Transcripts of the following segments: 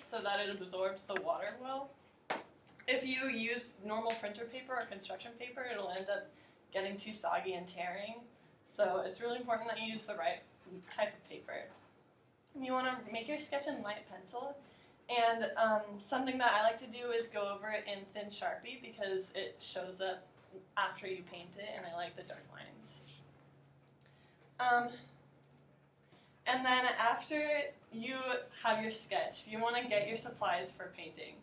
so that it absorbs the water well. If you use normal printer paper or construction paper, it'll end up getting too soggy and tearing. So it's really important that you use the right type of paper. You want to make your sketch in light pencil, and something that I like to do is go over it in thin Sharpie because it shows up after you paint it, and I like the dark lines. And then after you have your sketch, you want to get your supplies for painting.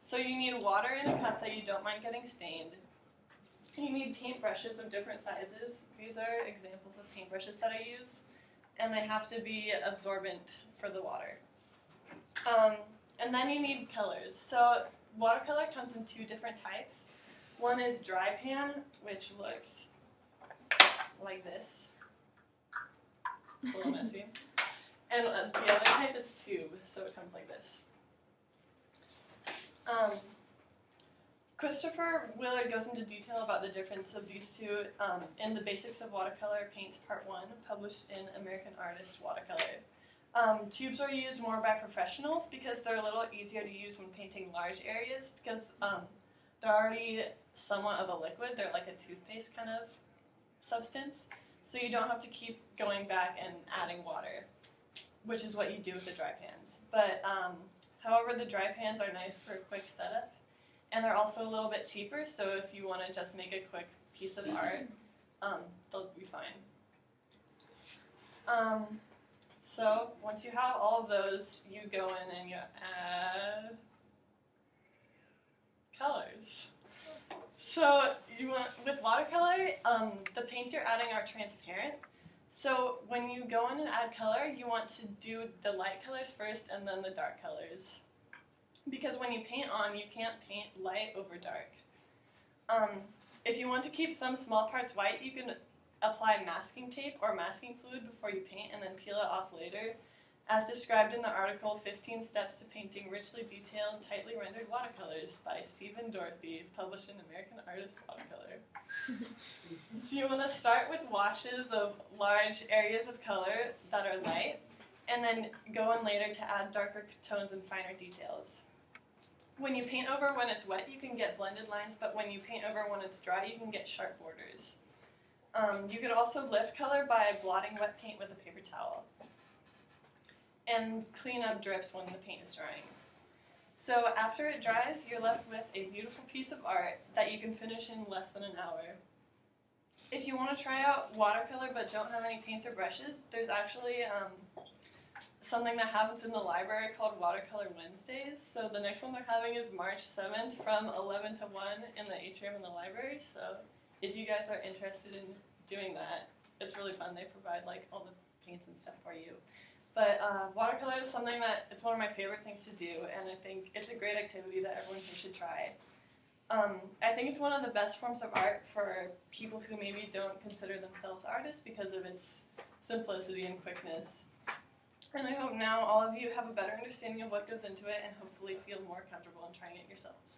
So you need water in a cup that you don't mind getting stained. You need paintbrushes of different sizes. These are examples of paintbrushes that I use, and they have to be absorbent for the water. And then you need colors. So watercolor comes in two different types. One is dry pan, which looks like this. It's a little messy. And the other type is tube, so it comes like this. Christopher Willard goes into detail about the difference of these two in the Basics of Watercolor Paints Part 1, published in American Artist Watercolor. Tubes are used more by professionals because they're a little easier to use when painting large areas because they're already somewhat of a liquid. They're like a toothpaste kind of substance. So you don't have to keep going back and adding water, which is what you do with the dry pans. But however, the dry pans are nice for a quick setup, and they're also a little bit cheaper, so if you want to just make a quick piece of art, they'll be fine. So once you have all of those, you go in and you add colors. So with watercolor, the paints you're adding are transparent. So when you go in and add color, you want to do the light colors first and then the dark colors. Because when you paint on, you can't paint light over dark. If you want to keep some small parts white, you can apply masking tape or masking fluid before you paint and then peel it off later, as described in the article 15 Steps to Painting Richly Detailed, Tightly Rendered Watercolors by Stephen Dorothy, published in American Artist Watercolor. So you want to start with washes of large areas of color that are light, and then go in later to add darker tones and finer details. When you paint over when it's wet, you can get blended lines, but when you paint over when it's dry, you can get sharp borders. You could also lift color by blotting wet paint with a paper towel, and clean up drips when the paint is drying. So after it dries, you're left with a beautiful piece of art that you can finish in less than an hour. If you want to try out watercolor but don't have any paints or brushes, there's actually something that happens in the library called Watercolor Wednesdays. So the next one they're having is March 7th from 11 to 1 in the atrium in the library. So if you guys are interested in doing that, it's really fun. They provide like all the paints and stuff for you. But watercolor is something that, it's one of my favorite things to do, and I think it's a great activity that everyone here should try. I think it's one of the best forms of art for people who maybe don't consider themselves artists because of its simplicity and quickness. And I hope now all of you have a better understanding of what goes into it and hopefully feel more comfortable in trying it yourselves.